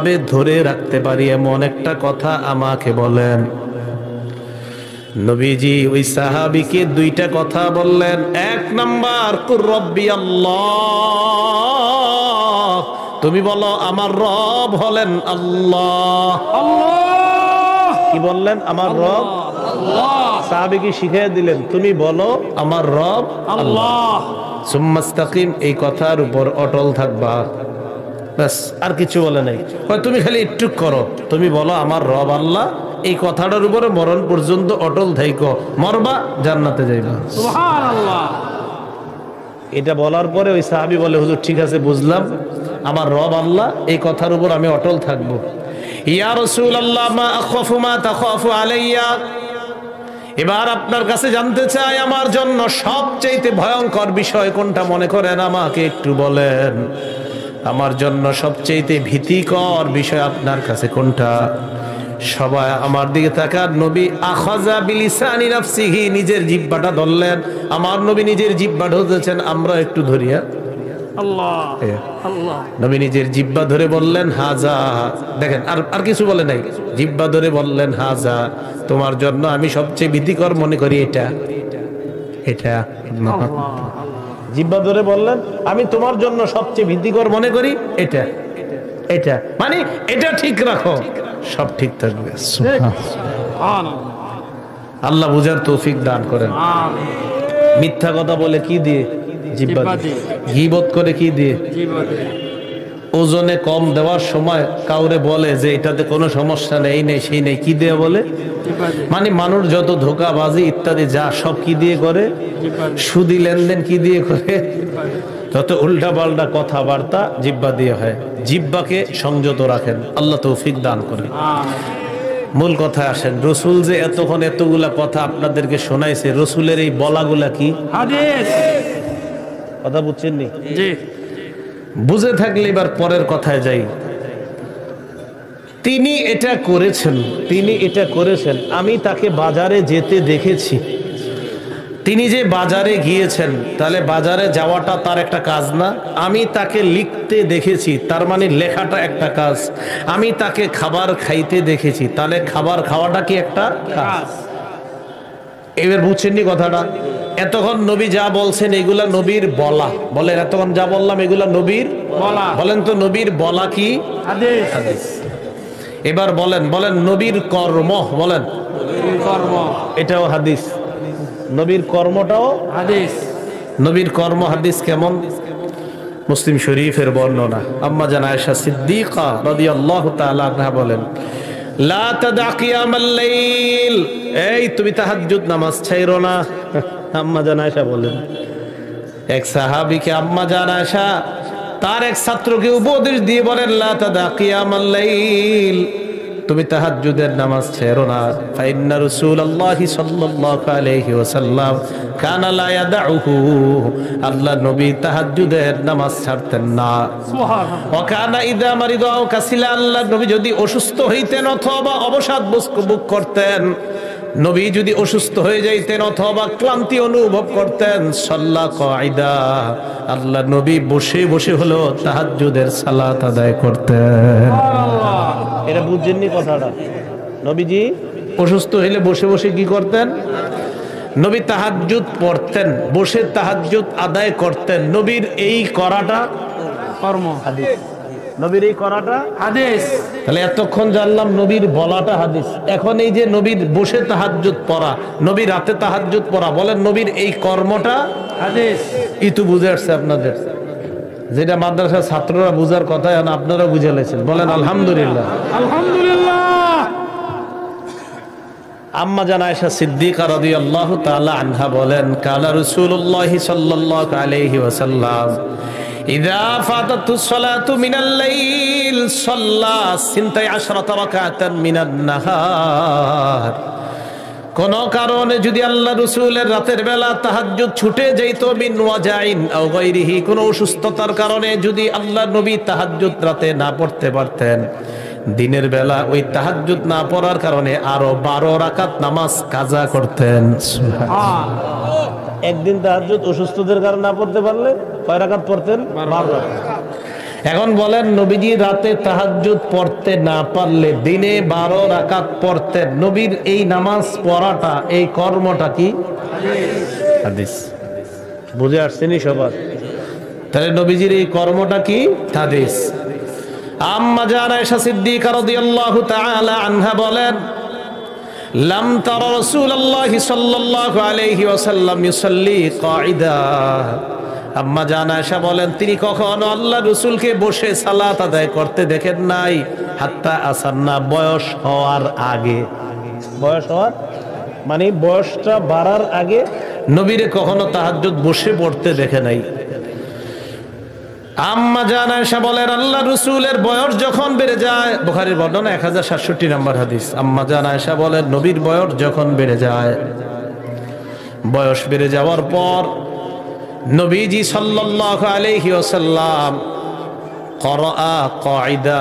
ভাবে ধরে রাখতে পারি এমন একটা কথা আমাকে বলেন। নবীজি ওই সাহাবীকে দুইটা কথা বললেন। এক নাম্বার, কুর রব্বি আল্লাহ, তুমি বলো আমার রব হলেন আল্লাহ। কি বললেন? আমার রব আল্লাহ। সাহাবীকে শিখিয়ে দিলেন তুমি বলো আমার রব আল্লাহ। সুম্মাস্তাকিম, এই কথার উপর অটল থাকবা, ব্যাস, আর কিছু বলে নাই। তুমি খালি একটু করো, তুমি বলো আমার রব আল্লাহ, এই কথাটার উপরে মরণ পর্যন্ত অটল থাইকো, মরবা জান্নাতে যাইবা। সুবহানাল্লাহ। এটা বলার পরে ওই সাহাবী বলে হুজুর ঠিক আছে বুঝলাম, আমার রব আল্লাহ, এই কথার উপর আমি অটল থাকবো। ইয়া রাসূলুল্লাহ মা আখাফু মা তাখাফু আলাইয়া, এবার আপনার কাছে জানতে চাই আমার জন্য সবচেয়ে ভয়ঙ্কর বিষয় কোনটা মনে করেন আমাকে একটু বলেন। আমার জন্য সবচেয়ে ভীতিকর বিষয় আপনার কাছে কোনটা? সবাই আমার দিকে তাকান। নবী আখাযা বিলিসানি নাফসিহি, নিজের জিহ্বাটা ধরলেন। আমার নবী নিজের জিহ্বা ধরেছেন, আমরা একটু ধরিয়া আল্লাহ আল্লাহ। নবী নিজের জিহ্বা ধরে বললেন হাজা, দেখেন আর কিছু বলে নাই, জিহ্বা ধরে বললেন হাজা, তোমার জন্য আমি সবচেয়ে ভীতিকর মনে করি এটা এটা। জিহ্বা ধরে বললেন আমি তোমার জন্য সবচেয়ে ভীতিকর মনে করি এটা এটা, মানে এটা ঠিক রাখো, সব ঠিক থাকবে। আল্লাহ বুঝার তৌফিক দান করেন। মিথ্যা কথা বলে কি দিয়ে? জিহ্বা দিয়ে। গীবত করে কি দিয়ে? ওজনে কম দেওয়ার সময় কাউরে বলে যে এটাতে কোনো সমস্যা নেই, এই নেই সেই নেই, কি দিয়ে বলে? মানে মানুষ যত ধোঁকাবাজি ইত্যাদি যা সব কি দিয়ে করে? সুদি লেনদেন কি দিয়ে করে? যত উল্টা পাল্টা কথাবার্তা জিহ্বা দিয়ে হয়। জিহ্বাকে সংযত রাখেন, আল্লাহ তৌফিক দান করেন। মূল কথা আসেন, রসুল যে এতক্ষণ এতগুলা কথা আপনাদেরকে শোনাইছে, রসুলের এই বলাগুলা কি? হাদিস। কথা বুঝছেন নি? জি। বুঝে থাকলে এবার পরের কথায় যাই। তিনি এটা করেছেন, তিনি এটা করেছেন, আমি তাকে বাজারে যেতে দেখেছি। তিনি যে বাজারে গিয়েছেন, তাহলে বাজারে যাওয়াটা তার একটা কাজ না? আমি তাকে লিখতে দেখেছি, তার মানে লেখাটা একটা কাজ। আমি তাকে খাবার খাইতে দেখেছি, তাহলে খাবার খাওয়াটা কি একটা কাজ? এবার বুঝছেননি কথাটা? এতক্ষণ নবী যা বলছেন এগুলা নবীর বলা, বলেন এতক্ষণ যা বললাম এগুলা নবীর বলা। বলেন তো নবীর বলা কি? হাদিস। এবার বলেন বলেন নবীর কর্ম, বলেন কর্ম, এটাও হাদিস। নবীর কর্মটাও হাদিস। নবীর কর্ম হাদিস কেমন? মুসলিম শরীফের বর্ণনা, আম্মা জান আয়েশা সিদ্দিকা রাদিয়াল্লাহু তাআলা আনহা বলেন, লা তাদা কিয়ামাল লাইল, এই তুমি তাহাজ্জুদ নামাজ ছাইরো না। আম্মা জান আয়েশা বলেন, এক সাহাবীকে আম্মা জান আয়েশা তার এক ছাত্রকে উপদেশ দিয়ে বলেন, লা তাদা কিয়ামাল লাইল, তুমি তাহাজ্জুদের নামাজ ছেড়ো না। ফাইন্না রাসূলুল্লাহি সাল্লাল্লাহু আলাইহি ওয়াসাল্লাম কানা লা ইয়াদাউহু, আল্লাহ নবী তাহাজ্জুদের নামাজ ছাড়তেন না। সুবহানাল্লাহ। ওয়া কানা ইযা মারিদা আও কাসিলা, আল্লাহ নবী যদি অসুস্থ হইতেন অথবা অবসাদ ভোগ করতেন, নবী যদি অসুস্থ হয়ে যাইতেন অথবা ক্লান্তি অনুভব করতেন, সাল্লা কায়দা, আল্লাহ নবী বসে বসে হলো তাহাজ্জুদের সালাত আদায় করতেন। সুবহানাল্লাহ। এটা বুঝছেননি কথাটা? নবীজি অসুস্থ হইলে বসে বসে কি করতেন? নবী তাহাজ্জুদ পড়তেন, বসে তাহাজ্জুদ আদায় করতেন। নবীর এই করাটা কর্ম, হাদিস। নবীর এই করাটা হাদিস। তাহলে এতক্ষণ জানলাম নবীর বলাটা হাদিস। এখন এই যে নবীর বসে তাহাজ্জুদ পড়া, নবী রাতে তাহাজ্জুদ পড়া, বলেন নবীর এই কর্মটা হাদিস। ইতু বুঝে আসছে আপনাদের? যেটা মাদ্রাসার ছাত্ররা বুঝার কথা আপনারা বুঝে লেছেন, বলেন আলহামদুলিল্লাহ। আলহামদুলিল্লাহ। আম্মা জান আয়েশা সিদ্দিকা রাদিয়াল্লাহু তাআলা আনহা বলেন, কানা রাসূলুল্লাহি সাল্লাল্লাহু আলাইহি ওয়াসাল্লাম ইযা ফাতাতুস সালাতু মিনাল লাইল সাল্লা সিনতাই আশরাতা রাকাতান মিনান নাহার। কোন কারণে যদি আল্লাহ রাসূলের রাতের বেলা তাহাজ্জুদ ছুটে যাইতো, মিন ওয়াজাইন আও গায়রিহি, কোন অসুস্থতার কারণে যদি আল্লাহ নবী তাহাজ্জুদ রাতে না পড়তে পারতেন, দিনের বেলা ওই তাহাজ্জুদ না পড়ার কারণে আরো 12 রাকাত নামাজ কাজা করতেন। একদিন তাহাজ্জুদ অসুস্থতার কারণে না পড়তে পারলে কয় রাকাত পড়তেন? 12 রাকাত। এখন বলেন, নবীজি রাতে তাহাজ্জুদ পড়তে না পারলে দিনে 12 রাকাত পড়তেন। নবীর এই নামাজ পড়াটা, এই কর্মটা কি হাদিস? বুঝে আসছেনি সবার? তাহলে নবীজির এই কর্মটা কি হাদিস। আম্মা জান আয়েশা সিদ্দিকা রাদিয়াল্লাহু তাআলা আনহা বলেন, লাম তারা রাসূলুল্লাহ সাল্লাল্লাহু আলাইহি ওয়াসাল্লাম ইউসাল্লি কাঈদা। আম্মা জান আয়েশা বলেন, তিনি কখনো আল্লাহ রাসূলকে বসে সালাত আদায় করতে দেখেন নাই, হাত্তা আসান্না, বয়স হওয়ার আগে। বয়স হওয়ার মানে বয়সটা বাড়ার আগে নবীরে কখনো তাহাজ্জুদ বসে পড়তে দেখে নাই। আম্মা জান আয়েশা বলেন, আল্লাহ রাসূলের বয়স যখন বেড়ে যায়, বুখারীর বর্ণনা 1067 নম্বর হাদিস। আম্মা জান আয়েশা বলেন, নবীর বয়স যখন বেড়ে যায়, বয়স বেড়ে যাওয়ার পর নবীজি সাল্লাল্লাহু আলাইহি ওয়াসাল্লাম ক্বরাআ কাঈদা,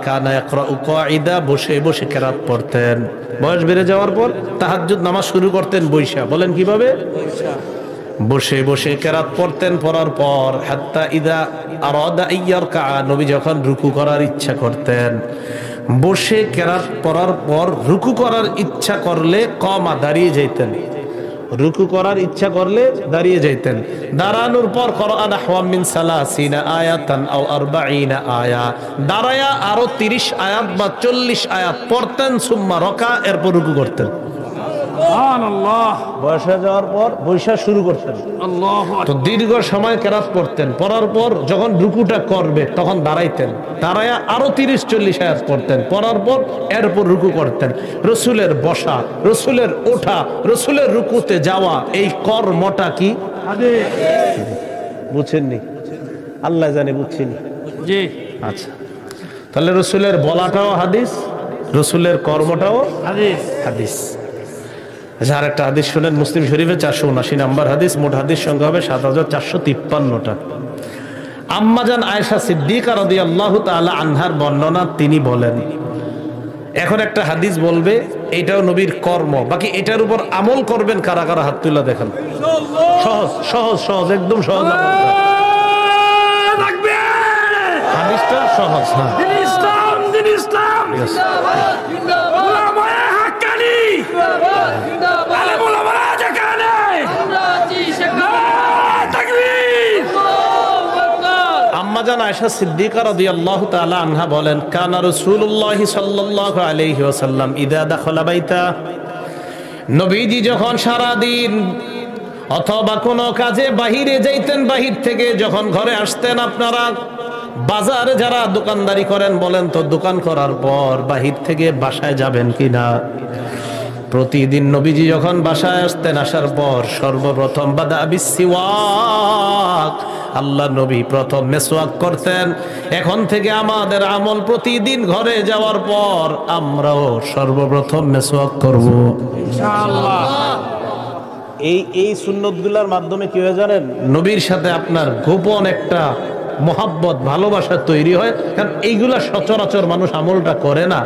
কানা ইয়াকরাউ কাঈদা, বসে বসে কেরাত পড়তেন। বয়স বেড়ে যাওয়ার পর তাহাজ্জুদ নামাজ শুরু করতেন বৈশা। বলেন কিভাবে? বসে বসে কেরাত পড়তেন। পড়ার পর হাত্তা ইদা আরাদা আইয়ারকা, নবী যখন রুকু করার ইচ্ছা করতেন, বসে কেরাত পড়ার পর রুকু করার ইচ্ছা করলে কমা, দাঁড়িয়ে যাইতেন। রুকু করার ইচ্ছা করলে দাঁড়িয়ে যাইতেন। দাঁড়ানোর পর কোরআন আহওয়াম মিন সালাসিনা আয়াতান আও 40 আয়া, দাঁড়ায়া আরো 30 আয়াত বা 40 আয়াত পড়তেন। সুম্মা রাকা, এরপর রুকু করতেন। সুবহানাল্লাহ। বয়স হয়ে যাওয়ার পর বৈশা শুরু করতেন। আল্লাহু আকবার। তো দীর্ঘ সময় কেরাত পড়তেন। পড়ার পর যখন রুকুটা করবে তখন দাঁড়াইতেন, দাঁড়ায়া আরো 30-40 আয়াত পড়তেন। পড়ার পর এরপর রুকু করতেন। রসুলের বসা, রসুলের ওঠা, রসুলের রুকুতে যাওয়া, এই কর্মটা কি হাদিস? বুঝছেননি? আল্লাহ জানে বুঝছেন। জি, আচ্ছা। তাহলে রসুলের বলাটাও হাদিস, রসুলের কর্মটাও হাদিস। হাদিস। আর একটা হাদিস শুনেন, মুসলিম শরীফে 479 নম্বর হাদিস। মোট হাদিস সংখ্যা হবে 7453টা। আম্মা জান আয়েশা সিদ্দিকা রাদিয়াল্লাহু তাআলা আনহার বর্ণনা, তিনি বলেন, এখন একটা হাদিস বলবে, এটাও নবীর কর্ম, বাকি এটার উপর আমল করবেন কারা কারা? হাত তুলে দেখেন। সহজ সহজ সহজ, একদম সহজ। হাদিসটা সহজ। হ্যাঁ, দিন ইসলাম, দিন ইসলাম জিন্দাবাদ, জিন্দাবাদ, হাক্কানি জিন্দাবাদ, জিন্দাবাদ, আলেমুলামা যেখানে আমরা আছি সেখানে তাকবীর, আল্লাহু আকবার। আম্মা জান আয়েশা সিদ্দিকা রাদিয়াল্লাহু তাআলা আনহা বলেন, কানা রাসূলুল্লাহ সাল্লাল্লাহু আলাইহি ওয়াসাল্লাম ইদা দাখালা বাইতা, নবীজি যখন সারা দিন অথবা কোনো কাজে বাহিরে যাইতেন, বাহির থেকে যখন ঘরে আসতেন, আপনারা বাজারে যারা দোকানদারি করেন, বলেন তো দোকান করার পর বাহির থেকে বাসায় যাবেন কিনা? প্রতিদিন নবীজি যখন বাসায় আসতেন, আসার পর সর্বপ্রথম বাদা বিসওয়াক, আল্লাহ নবী প্রথম মেসওয়াক করতেন। এখন থেকে আমাদের আমল, প্রতিদিন ঘরে যাওয়ার পর আমরাও সর্বপ্রথম মেসওয়াক করব ইনশাআল্লাহ। এই সুন্নতগুলোর মাধ্যমে কি হয়ে জানেন? নবীর সাথে আপনার গোপন একটা মোহাব্বত, ভালোবাসা তৈরি হয়। কারণ এইগুলা সচরাচর মানুষ আমলটা করে না।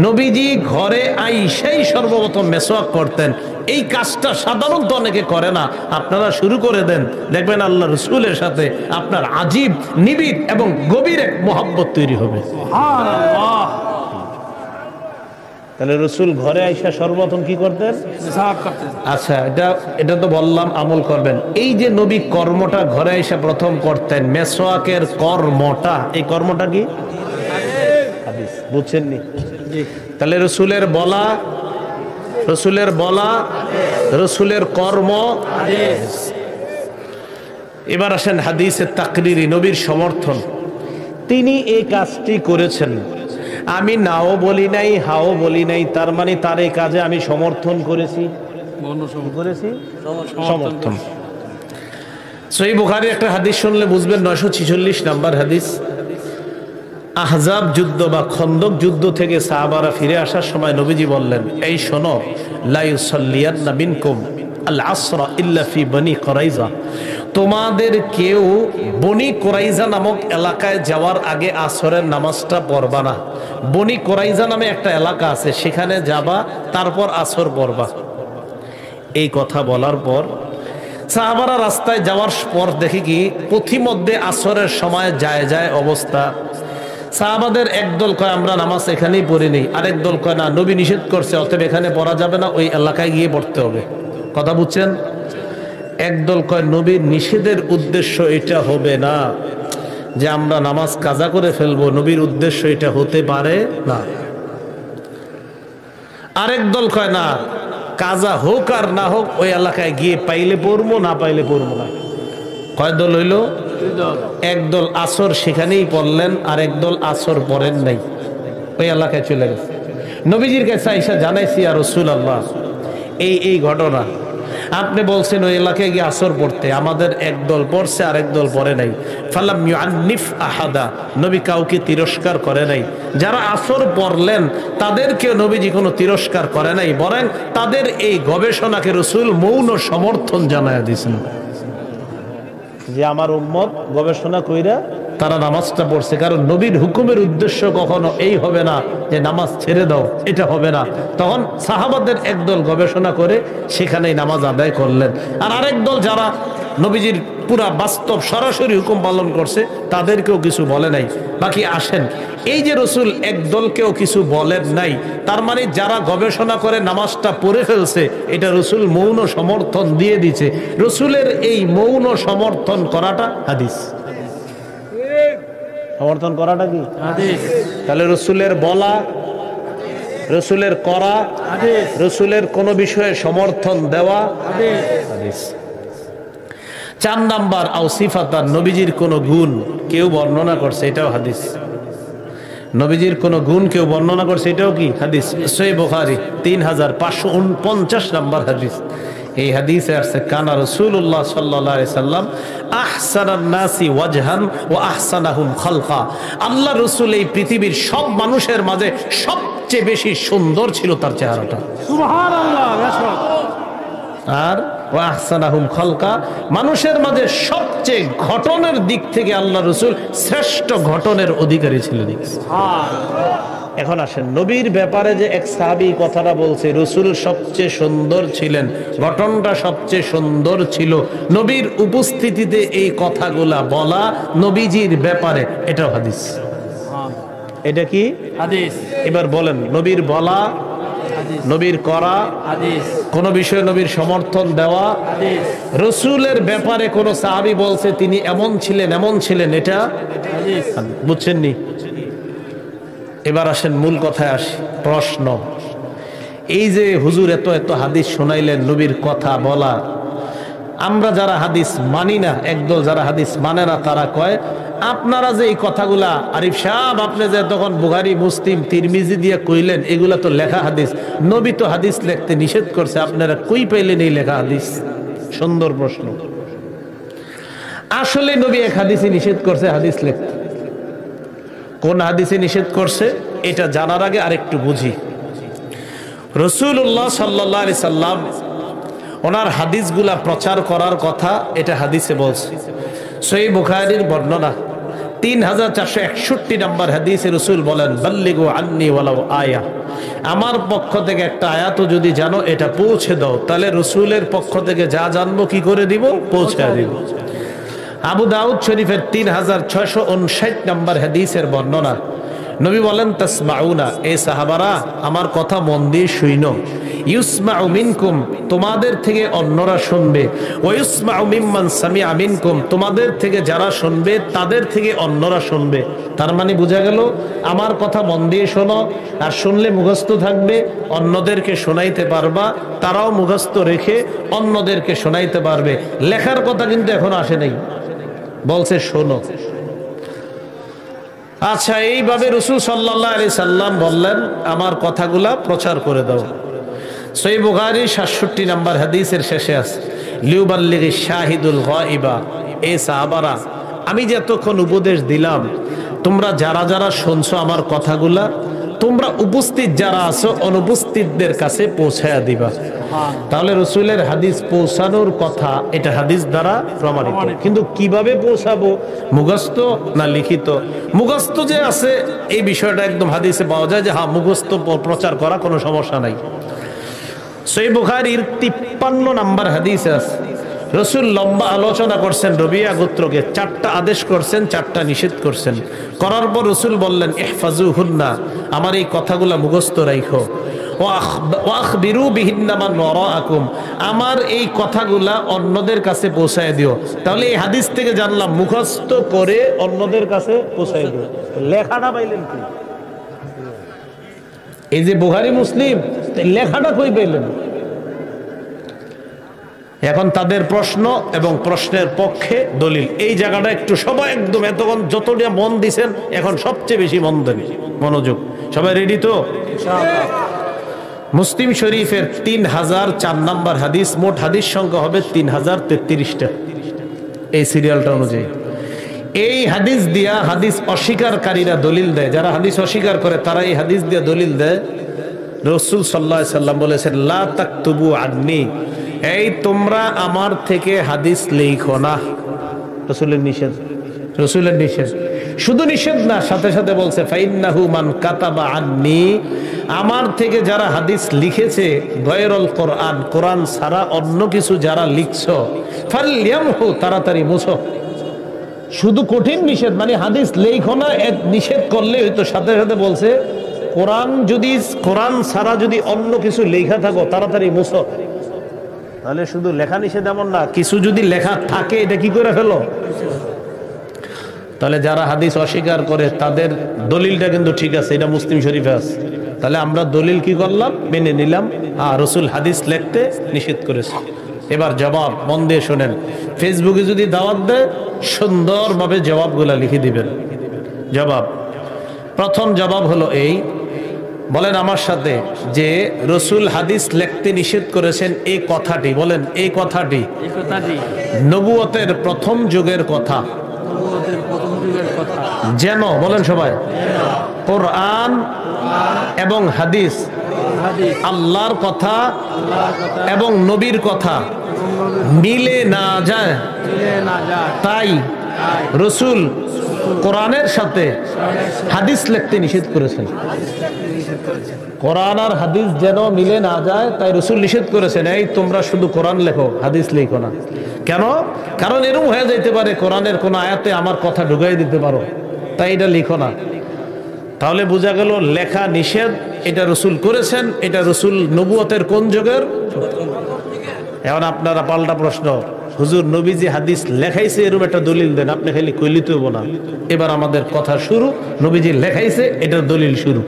নবীজি ঘরে আইসাই সর্বপ্রথম মেসওয়াক করতেন। এই কাজটা সাধারণত অনেকে করে না। আপনারা শুরু করে দেন, দেখবেন আল্লাহ রাসূলের সাথে আপনার আজীব, নিবিড় এবং গভীর এক মোহাব্বত তৈরি হবে। সুবহানাল্লাহ। তাহলে রসুল ঘরে আইসা সর্বপ্রথম কি করতেন? আচ্ছা, এটা তো বললাম আমল করবেন। এই যে নবী কর্মটা ঘরে আইসা প্রথম করতেন, মেসওয়াকের কর্মটা, এই কর্মটা কি হাদিস? বুঝছেননি? তাহলে রসুলের বলা, রসুলের বলা, রসুলের কর্ম হাদিস। এবার আসেন হাদিসের তাকরিরি, নবীর সমর্থন। তিনি এই কাজটি করেছেন, আমি নাও বলি নাই, হাও বলি নাই, তার মানে তার এই কাজে আমি সমর্থন করেছি, সমর্থন। সহিহ বুখারীর একটা হাদিস শুনলে বুঝবেন, 946 নম্বর হাদিস। আহজাব যুদ্ধ বা খন্দক যুদ্ধ থেকে সাহাবারা ফিরে আসার সময় নবীজি বললেন, এই শোনো, লা ইউসাল্লিয়ান্না মিনকুম আল আসরা ইল্লা ফি বনি কুরাইজা, তোমাদের কেউ বনি কুরাইজা নামক এলাকায় যাওয়ার আগে আসরের নামাজটা পড়বা না। বনি কুরাইজা নামে একটা এলাকা আছে, সেখানে যাবা, তারপর আসর পড়বা। এই কথা বলার পর সাহাবারা রাস্তায় যাওয়ার পর দেখি কি পথিমধ্যে আসরের সময় যায় যায় অবস্থা। সাহাবাদের একদল কয় আমরা নামাজ এখানেই পড়ি নেই, আরেক দল কয় না নবী নিষেধ করছে অতএব এখানে পড়া যাবে না, ওই এলাকায় গিয়ে পড়তে হবে। কথা বুঝছেন? একদল কয় নবীর নিষেধের উদ্দেশ্য এটা হবে না যে আমরা নামাজ কাজা করে ফেলবো, নবীর উদ্দেশ্য এটা হতে পারে না। আরেক দল কয় না, কাজা হোক আর না হোক ওই এলাকায় গিয়ে পাইলে পড়বো, না পাইলে পড়বো না। কয় দল হইল? একদল আসর সেখানেই পড়লেন, আর একদল আসর পড়েন নাই, ওই এলাকায় চলে গেছে। নবীজির কাছে আইসা জানাইছি আর রাসূলুল্লাহ এই ঘটনা, আপনি বলছেন ওই এলাকায় গিয়ে আসর পড়তে, আমাদের একদল পড়ছে আর একদল পড়ে নাই। ফালাম ইউআন্নিফ আহাদা, নবী কাউকে তিরস্কার করে নাই। যারা আসর পড়লেন তাদেরকে নবীজি কোনো তিরস্কার করে নাই, বরং তাদের এই গবেষণাকে রাসূল মৌন সমর্থন জানায়া দিয়েছেন যে আমার উম্মত গবেষণা কইরা তারা নামাজটা পড়ছে। কারণ নবীর হুকুমের উদ্দেশ্য কখনো এই হবে না যে নামাজ ছেড়ে দাও, এটা হবে না। তখন সাহাবাদের একদল গবেষণা করে সেখানেই নামাজ আদায় করলেন, আর আরেক দল যারা নবীজির পুরা বাস্তব সরাসরি হুকুম পালন করছে তাদেরকেও কিছু বলে নাই। বাকি আসেন, এই যে রাসূল এক দলকেও কিছু বলেন নাই, তার মানে যারা গবেষণা করে নামাজটা পড়ে ফেলছে এটা রাসূল মৌন সমর্থন দিয়ে দিছে। রাসূলের এই মৌন সমর্থন করাটা হাদিস। সমর্থন করাটা কি হাদিস? তাহলে রাসূলের বলা, রাসূলের করা, রাসূলের কোন বিষয়ে সমর্থন দেওয়া হাদিস। 4 নাম্বার আও সিফাতান, নবীজির কোন গুণ কেউ বর্ণনা করছে এটাও হাদিস। নবীজির কোন গুণ কেউ বর্ণনা করছে এটাও কি হাদিস। সহিহ বুখারী 3549 নাম্বার হাদিস। এই হাদিসে আছে কানা রাসূলুল্লাহ সাল্লাল্লাহু আলাইহি সাল্লাম আহসানান নাসি ওয়াজহান ওয়া আহসানাহুম খালকা। আল্লাহ রাসূল এই পৃথিবীর সব মানুষের মাঝে সবচেয়ে বেশি সুন্দর ছিল তার চেহারাটা। সুবহানাল্লাহ। আর ওয়া আহসানাহুম খালকা, মানুষের মাঝে সবচেয়ে গঠনের দিক থেকে আল্লাহ রাসূল শ্রেষ্ঠ গঠনের অধিকারী ছিলেন। এখন আসেন, নবীর ব্যাপারে যে এক সাহাবী কথাটা বলছে রাসূল সবচেয়ে সুন্দর ছিলেন, গঠনটা সবচেয়ে সুন্দর ছিল, নবীর উপস্থিতিতে এই কথাগুলা বলা নবীজির ব্যাপারে, এটাও হাদিস। এটা কি হাদিস? এবার বলেন, নবীর বলা, নবীর করা হাদিস, কোন বিষয়ে নবীর সমর্থন দেওয়া হাদিস, রাসূলের ব্যাপারে কোন সাহাবী বলছে তিনি এমন ছিলেন এমন ছিলেন, এটা হাদিস। বুঝছেন নি? এবার আসেন মূল কথায় আসি। প্রশ্ন, এই যে হুজুর এত এত হাদিস শোনাইলেন নবীর কথা বলা, আমরা যারা হাদিস মানি না, একদল যারা হাদিস মানে না, তারা কয় আপনারা যে এই কথাগুলা আরিফ সাহেব আপনি যে তখন বুখারী মুসলিম তিরমিজি দিয়ে কইলেন এগুলা তো লেখা হাদিস, নবী তো হাদিস লিখতে নিষেধ করছে, আপনারা কই পাইলেন এই লেখা হাদিস? সুন্দর প্রশ্ন। আসলে নবী এক হাদিসে নিষেধ করছে হাদিস লিখতে। কোন হাদিসে নিষেধ করছে এটা জানার আগে আরেকটু বুঝি। রাসূলুল্লাহ সাল্লাল্লাহু আলাইহি সাল্লাম ওনার হাদিসগুলা প্রচার করার কথা এটা হাদিসে বলছে। সহিহ বুখারীর বর্ণনা 3461 নম্বর হাদিসে রাসূল বলেন, বাল্লিগু আন্নী ওয়ালাউ আয়া, আমার পক্ষ থেকে একটা আয়াতও যদি জানো এটা পৌঁছে দাও। তাহলে রাসূলের পক্ষ থেকে যা জানবো কি করে দিব? পৌঁছে দিব। আবু দাউদ শরীফের 3659 নম্বর হাদিসের বর্ণনা, নবী বলেন, তাসমাউনা, এই সাহাবারা আমার কথা মন দিয়ে শুইনো, ইউসমাউ মিনকুম, তোমাদের থেকে অন্যরা শুনবে, ওয়া ইউসমাউ মিম্মান সামিআ মিনকুম, তোমাদের থেকে যারা শুনবে তাদের থেকে অন্যরা শুনবে। তার মানে বোঝা গেল আমার কথা মন দিয়ে শোনো, আর শুনলে মুখস্থ থাকবে, অন্যদেরকে শোনাইতে পারবা, তারাও মুখস্থ রেখে অন্যদেরকে শোনাইতে পারবে। লেখার কথা কিন্তু এখনো আসে নাই, বলছে শোনো। আচ্ছা, এইভাবে রাসূল সাল্লাল্লাহু আলাইহি সাল্লাম বললেন আমার কথাগুলা প্রচার করে দাও। সহিহ বুখারী 67 নম্বর হাদিসের শেষে আছে, লিউবাল্লিগি শাহিদুল গায়বা, এই সাহাবারা আমি যে এতক্ষণ উপদেশ দিলাম, তোমরা যারা যারা শুনছো আমার কথাগুলা, তোমরা উপস্থিত যারা আছো অনুপস্থিতদের কাছে পৌঁছায়া দিবা। তাহলে রাসূলের হাদিস পৌঁছানোর কথা এটা হাদিস দ্বারা প্রমাণিত। কিন্তু কিভাবে পৌঁছাবো, মুখস্থ না লিখিত? মুখস্থ যে আছে এই বিষয়টা একদম হাদিসে পাওয়া যায় যে হ্যাঁ মুখস্থ প্রচার করা কোনো সমস্যা নাই। সহিহ বুখারীর 53 নম্বর হাদিসে আছে, রসুল লম্বা আলোচনা করছেন রবিয়া গোত্রকে, 4টা আদেশ করছেন, 4টা নিষেধ করছেন। করার পর রসুল বললেন ইহফাজুহুন্না, আমার এই কথাগুলা মুখস্থ রাখো, ওয়াখবিরু বিহিন্না মান ওয়ারাআকুম, আমার এই কথাগুলা অন্যদের কাছে পৌঁছায় দিও। তাহলে এই হাদিস থেকে জানলাম মুখস্থ করে অন্যদের কাছে পৌঁছায় দিও। লেখাটা পাইলেন কি? এই যে বুখারী মুসলিম, লেখাটা কই পাইলেন? এখন তাদের প্রশ্ন এবং প্রশ্নের পক্ষে দলিল, এই জায়গাটা একটু সবাই একদম এতক্ষণ যতটা মন দিছেন এখন সবচেয়ে বেশি মন দেন, মনোযোগ। সবাই রেডি তো? মুসলিম শরীফের 3004 নম্বর হাদিস, মোট হাদিস সংখ্যা হবে 3033টা এই সিরিয়ালটা অনুযায়ী। এই হাদিস দিয়া হাদিস অস্বীকারীরা দলিল দেয়, যারা হাদিস অস্বীকার করে তারা এই হাদিস দিয়া দলিল দেয়। রাসূল সাল্লাল্লাহু আলাইহি সাল্লাম বলেছেন লা তাকতুবু আন্নি, এই তোমরা আমার থেকে হাদিস লেখো না। রাসূলের নিষেধ, রাসূলের নিষেধ। শুধু নিষেধ না, সাথে সাথে বলছে ফাইন্নাহু মান কাতাবা আন্নি, আমার থেকে যারা হাদিস লিখেছে গায়রুল কোরআন, কোরআন ছাড়া অন্য কিছু যারা লিখছো, ফালইয়ামহু, তাড়াতাড়ি মুছো। শুধু কঠিন নিষেধ, মানে হাদিস লেখো না নিষেধ করলে হয়তো, সাথে সাথে বলছে কোরআন যদি, কোরআন ছাড়া যদি অন্য কিছু লেখা থাকো তাড়াতাড়ি মুছো। তাহলে শুধু লেখা নিষেধ এমন না, কিছু যদি লেখা থাকে এটা কি করে ফেলো। তাহলে যারা হাদিস অস্বীকার করে তাদের দলিলটা কিন্তু ঠিক আছে, এটা মুসলিম শরীফে আছে। তাহলে আমরা দলিল কি করলাম? মেনে নিলাম, রাসূল হাদিস লিখতে নিষেধ করেছে। এবার জবাব মন দিয়ে শোনেন। ফেসবুকে যদি দাওয়াত দেয় সুন্দরভাবে জবাবগুলা লিখে দিবেন। জবাব, প্রথম জবাব হলো এই, বলেন আমার সাথে যে রাসূল হাদিস লিখতে নিষেধ করেছেন এই কথাটি, বলেন এই কথাটি নবুয়তের প্রথম যুগের কথা। যেন, বলেন সবাই, কোরআন এবং হাদিস আল্লাহর কথা এবং নবীর কথা মিলে না যায়, তাই রাসূল কোরআনের সাথে হাদিস লিখতে নিষেধ করেছেন। কোরআন আর হাদিস যেন মিলে না যায় তাই রাসূল নিষেধ করেছেন, এই তোমরা শুধু কোরআন লেখো, হাদিস লেখো না। কেন? কারণ এরকম হয়ে যাইতে পারে কোরআনের কোন আয়াতে আমার কথা ঢুকাই দিতে পারো, তাই এটা লিখো না। তাহলে বোঝা গেল লেখা নিষেধ, এটা রাসূল করেছেন। এটা রাসূল নবুয়তের কোন যুগের? এখন আপনারা পাল্টা প্রশ্ন, হুজুর নবীজি হাদিস লেখাইছে এরকম একটা দলিল দেন, আপনি খালি কইলিতে হবো না। এবার আমাদের কথা শুরু, নবীজি লেখাইছে এটার দলিল শুরু।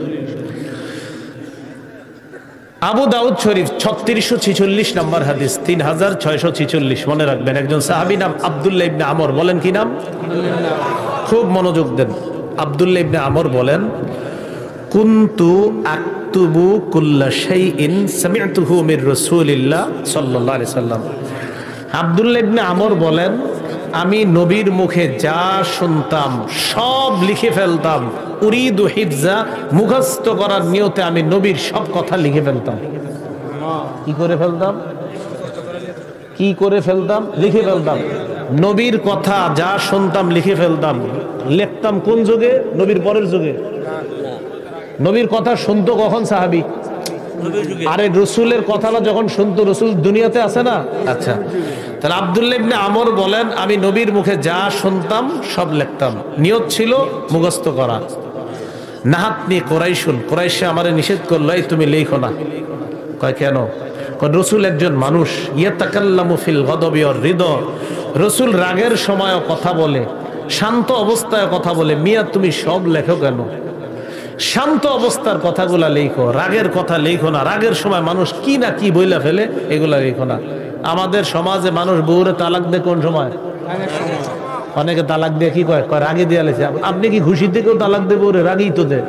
আবু দাউদ শরীফ 3646 নম্বর হাদিস, 3646, মনে রাখবেন। একজন সাহাবী নাম আব্দুল্লাহ ইবনে আমর, বলেন কি নাম? খুব মনোযোগ দেন। আব্দুল্লাহ ইবনে আমর বলেন কুনতু আকতুবু কুল্লা শাইইন সামি'তুহু মির রাসূলিল্লাহ সাল্লাল্লাহু আলাইহি সাল্লাম। আব্দুল্লাহ ইবনে আমর বলেন আমি নবীর মুখে যা শুনতাম সব লিখে ফেলতাম। উরিদু হিফজা, মুখস্থ করার নিয়তে আমি নবীর সব কথা লিখে ফেলতাম। কি করে ফেলতাম? কি করে ফেলতাম? লিখে ফেলতাম। নবীর কথা যা শুনতাম লিখে ফেলতাম। লিখতাম কোন যুগে? নবীর পরের যুগে। নবীর কথা শুনতো কখন সাহাবী? আরে রসুলের কথাটা যখন শুনতো, রসুল দুনিয়াতে আছে না? আচ্ছা, তাহলে আব্দুল্লাহ ইবনে আমর বলেন আমি নবীর মুখে যা শুনতাম সব লিখতাম, নিয়ত ছিল মুখস্থ করা। নাহাতনি কুরাইশুন, কুরাইশে আমারে নিষেধ করলো এই তুমি লেখো না। কয় কেন? রসুল একজন মানুষ, ইয়াতাকাল্লামু ফিল গদবি ওয়ার রিদা, রসুল রাগের সময়ও কথা বলে, শান্ত অবস্থায় কথা বলে। মিয়া তুমি সব লেখো কেন? শান্ত অবস্থার কথাগুলা লেখো, রাগের কথা লেখো না। রাগের সময় মানুষ কি না কি বইলা ফেলে, এগুলা লেখো না। আমাদের সমাজে মানুষ বউরে তালাক দেয় কোন সময়? অনেকে তালাক দিয়ে কি কয়? রাগে দিয়ে লেছে। আপনি কি খুশিতে কেউ তালাক দেবে? ওরে রাগেই তো দেয়।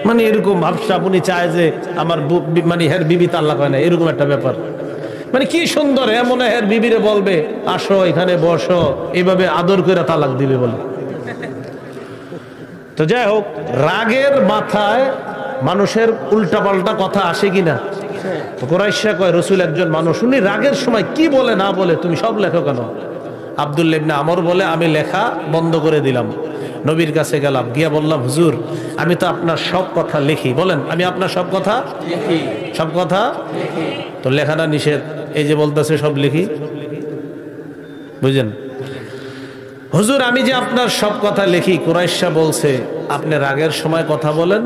মানে এরকম ভাবসা, আপনি চায় যে আমার মানে হের বিবি তালাক হয় না, এরকম একটা ব্যাপার। মানে কি সুন্দর, এমন হের বিবিরে বলবে আসো এখানে বসো, এইভাবে আদর করে তালাক দিবে বলে। তো যাই হোক, রাগের মাথায় মানুষের উল্টাপাল্টা কথা আসে কিনা? কুরাইশা কয় রসুল একজন মানুষ, উনি রাগের সময় কি বলে না বলে তুমি সব লেখো কেন? আব্দুল্লাহ ইবনে আমর বলে আমি লেখা বন্ধ করে দিলাম। নবীর কাছে গেলাম, গিয়া বললাম হুজুর আমি তো আপনার সব কথা লিখি। বলেন আমি আপনার সব কথা লিখি। সব কথা তো লেখাটা নিষেধ, এই যে বলতেছে সব লিখি। বুঝলেন? হুজুর আমি যে আপনার সব কথা লিখি, কুরাইশা বলছে আপনি রাগের সময় কথা বলেন,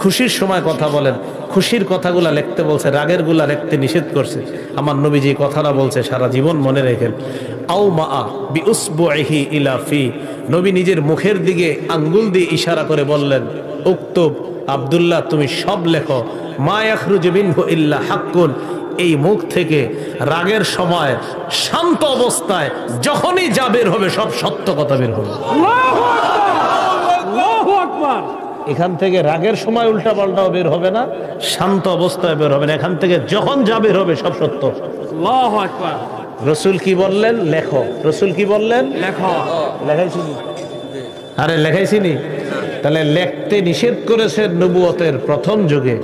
খুশির সময় কথা বলেন। খুশির কথাগুলা লিখতে বলছে, রাগের গুলা লিখতে নিষেধ করছে। আমার নবী যে কথাটা বলছে সারা জীবন মনে রাখেন। আও মা বিউসবুহি ইলা ফি, নবী নিজের মুখের দিকে আঙ্গুল দিয়ে ইশারা করে বললেন, উক্তুব আব্দুল্লাহ তুমি সব লেখো, মা ইয়াখরুজু মিনহু ইল্লা হাক্কুন, এই মুখ থেকে রাগের সময় শান্ত অবস্থায় যখনই যা বের হবে সব সত্য কথা বের হবে। আল্লাহু আকবার, আল্লাহু আকবার। এখান থেকে রাগের সময় উল্টা পাল্টাও বের হবে না, শান্ত অবস্থায় বের হবে না, এখান থেকে যখন যা বের হবে সব সত্য। আল্লাহু আকবার। রসুল কি বললেন? লেখো। রসুল কি বললেন? লেখো। লেখাইছিনি? আরে লেখাইছিনি? তাহলে লিখতে নিষেধ করেছেন নবুয়তের প্রথম যুগে।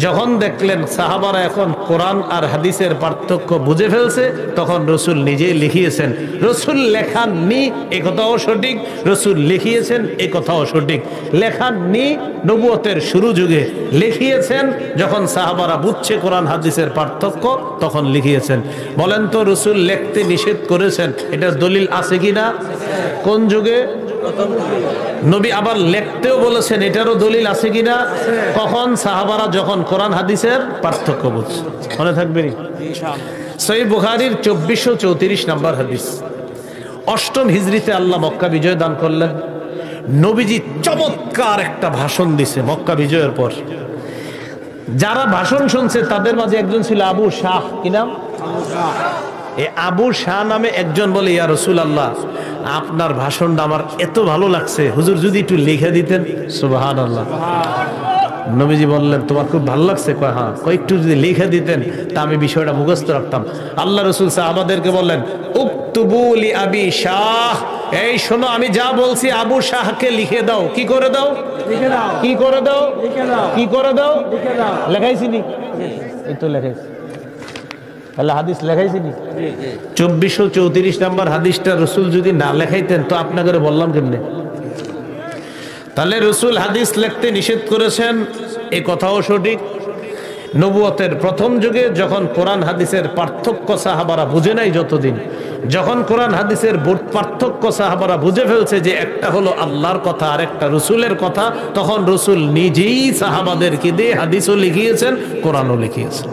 যখন দেখলেন সাহাবারা এখন কোরআন আর হাদিসের পার্থক্য বুঝে ফেলছে, তখন রসুল নিজেই লিখিয়েছেন। রসুল লেখাননি এ কথাও সঠিক, রসুল লিখিয়েছেন এ কথাও সঠিক। লেখাননি নবুয়তের শুরু যুগে, লিখিয়েছেন যখন সাহাবারা বুঝছে কোরআন হাদিসের পার্থক্য, তখন লিখিয়েছেন। বলেন তো রসুল লিখতে নিষেধ করেছেন, এটার দলিল আছে কিনা? কোন যুগে? নবী আবার লিখতেও বলেছেন, এটারও দলিল আছে কিনা? কখন? সাহাবারা যখন কোরআন হাদিসের পার্থক্য বুঝছে। মনে থাকবে সহিহ বুখারীর 2434 নম্বর হাদিস। অষ্টম হিজরিতে আল্লাহ মক্কা বিজয় দান করলেন। নবীজি চমৎকার একটা ভাষণ দিছে মক্কা বিজয়ের পর। যারা ভাষণ শুনছে তাদের মাঝে একজন ছিল আবু শাহ। কি নাম? এই আবু শাহ নামে একজন বলে, ইয়া রাসূলুল্লাহ আপনার ভাষণটা আমার এত ভালো লাগছে, হুজুর যদি একটু লিখে দিতেন। সুবহানাল্লাহ। নবীজি বললেন তোমার খুব ভালো লাগছে? কয় হ্যাঁ। একটু যদি লিখে দিতেন তা আমি বিষয়টা মুখস্থ রাখতাম। আল্লাহ রাসূল সাহাবাদেরকে বললেন, উকতুবু লি আবি শাহ, এই শোনো আমি যা বলছি আবু শাহকে লিখে দাও। কি করে দাও? লিখে দাও। কি করে দাও? লিখে দাও। কি করে দাও? লিখে দাও। লেখাইছিনি? এই তো লেখাইছি। তাহলে হাদিস লেখাইছিনি? 2434 নম্বর হাদিসটা রসুল যদি না লেখাইতেন তো আপনাকে বললাম কেমনে? তাহলে রসুল হাদিস লিখতে নিষেধ করেছেন, এই কথাও সঠিক। নবুয়তের প্রথম যুগে যখন কোরআন হাদিসের পার্থক্য সাহাবারা বুঝে নাই, যতদিন যখন কোরআন হাদিসের পার্থক্য সাহাবারা বুঝে ফেলছে যে একটা হলো আল্লাহর কথা আর একটা রসুলের কথা, তখন রসুল নিজেই সাহাবাদেরকে দিয়ে হাদিসও লিখিয়েছেন, কোরআনও লিখিয়েছেন।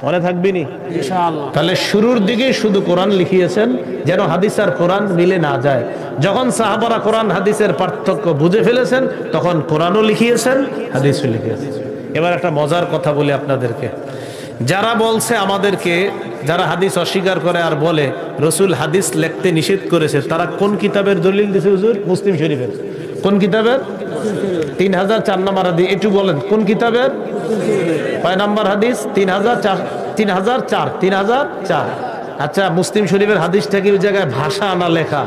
মনে থাকবেনি ইনশাআল্লাহ? তাহলে শুরুর দিকে শুধু কোরআন লিখিয়েছেন যেন হাদিস আর কোরআন মিলে না যায়। যখন সাহাবারা কোরআন হাদিসের পার্থক্য বুঝে ফেলেছেন তখন কোরআনও লিখিয়েছেন, হাদিসও লিখিয়েছেন। এবার একটা মজার কথা বলি আপনাদেরকে। যারা বলছে আমাদেরকে, যারা হাদিস অস্বীকার করে আর বলে রসুল হাদিস লিখতে নিষেধ করেছে, তারা কোন কিতাবের দলিল দিছে হুজুর? মুসলিম শরীফের। কোন কিতাবের? 3004 নম্বর হাদিস। একটু বলেন কোন কিতাবের? কয় নম্বর হাদিস? 3004। আচ্ছা, মুসলিম শরীফের হাদিসটা কি ওই জায়গায় ভাষা আনা লেখা?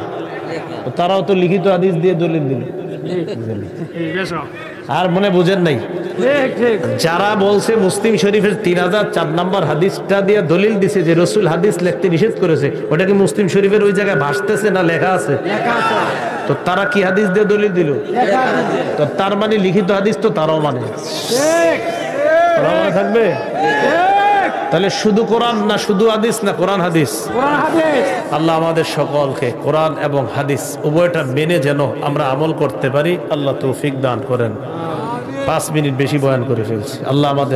তারাও তো লিখিত হাদিস দিয়ে দলিল দিল। আর মনে বুঝেন নাই? যারা বলছে মুসলিম শরীফের 3004 নম্বর হাদিসটা দিয়ে দলিল দিছে যে রসুল হাদিস লিখতে নিষেধ করেছে, ওটা কি মুসলিম শরীফের ওই জায়গায় ভাসতেছে না লেখা আছে? তো তারা কি হাদিস দিয়ে দলিল দিল? তো তার মানে লিখিত হাদিস তো তারাও মানে থাকবে। তাহলে শুধু কোরআন না শুধু হাদিস না কোরআন হাদিস? আল্লাহ আমাদের সকলকে কোরআন এবং হাদিস উভয়টা মেনে যেন আমরা আমল করতে পারি, আল্লাহ তৌফিক দান করেন। 5 মিনিট বেশি বয়ান করে ফেলছি। আল্লাহ আমাদের